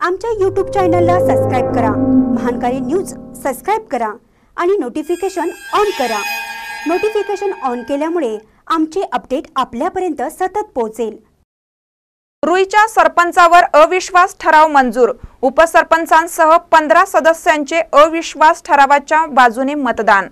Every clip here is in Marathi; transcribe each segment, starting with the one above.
आमच्या YouTube चॅनलला सबस्क्राइब करा, महानकारी न्यूज सबस्क्राइब करा आणि नोटिफिकेशन ऑन करा। नोटिफिकेशन ऑन केल्यामुळे आमचे अपडेट आपल्यापर्यंत सतत पोहोचेल। रुईच्या सरपंचावर अविश्वास ठराव मंजूर। उपसरपंचांसह 15 सदस्यांचे अविश्वास ठरावाच्या बाजूने मतदान।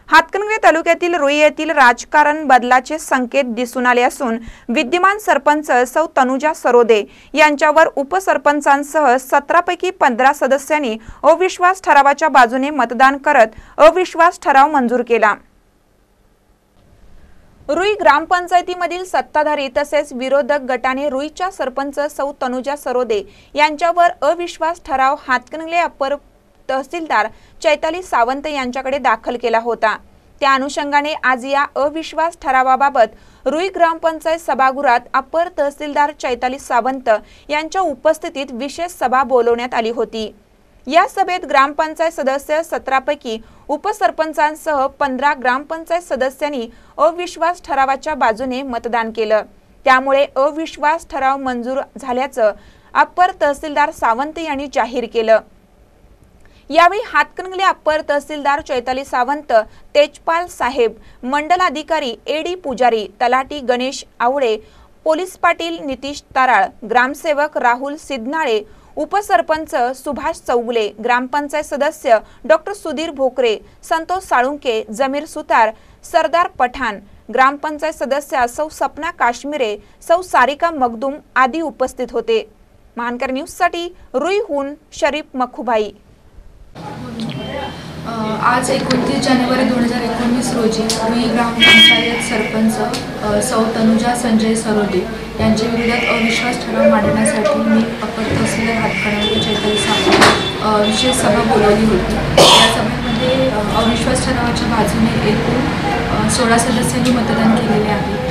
हातकणंगले तालुक्यातील रुई येथील राजकारण बदलाचे संकेत दिसून आले असून विद्यमान सरपंच सौ तनुजा सरोदे यांच्यावर उपसरपंचांसह 17 पैकी 15 सदस्यांनी अविश्वास ठरावाच्या बाजूने मतदान करत अविश्वास ठराव मंजूर केला। रुई ग्रामपंचायतीमधील सत्ताधारी तसेच विरोधक गटाने रुईच्या सरपंच सौ तनुजा सरोदे यांच्यावर अविश्वास ठराव हातकणंगले अप्पर तहसीलदार चैताली सावंत यांच्याकडे दाखल केला होता। त्या अनुषंगाने आज या अविश्वास ठरावाबाबत रुई ग्रामपंचायत सभागृहात अप्पर तहसीलदार चैताली सावंत यांच्या उपस्थितीत विशेष सभा बोलवण्यात आली होती। या सभेत ग्रामपंचायत सदस्य 17 पैकी उपसरपंचांसह 15 ग्रामपंचायत सदस्यांनी अविश्वास ठरावाच्या बाजूने मतदान केलं। त्यामुळे अविश्वास ठराव मंजूर झाल्याचं अप्पर तहसीलदार सावंत यांनी जाहीर केलं। यावेळी हातकणंगले अप्पर तहसीलदार चैताली सावंत, तेजपाल साहेब, मंडल अधिकारी एडी पुजारी, तलाठी गणेश आवळे, पोलीस पाटील नितीश ताराळ, ग्रामसेवक राहुल सिद्धनाळे, उपसरपंच सुभाष चौगुले, ग्रामपंचायत सदस्य डॉक्टर सुधीर भोकरे, संतोष साळुंके, जमीर सुतार, सरदार पठाण, ग्रामपंचायत सदस्य सौ सपना काश्मीरे, सौ सारिका मखदूम आदी उपस्थित होते। महानकर न्यूजसाठी रुईहून शरीफ मखुबाई। आज 29 जानेवारी 2019 रोजी रुई ग्रामपंचायत सरपंच सौ तनुजा संजय सरोदे यांच्या विरोधात अविश्वास ठराव मांडण्यासाठी मी अप्पर तहसीलदार हातकणंगले चैताली सावंत विशेष सभा बोलावली होती। या सभेमध्ये अविश्वास ठरावाच्या बाजूने एकूण 16 सदस्यांनी मतदान केलेले आहे।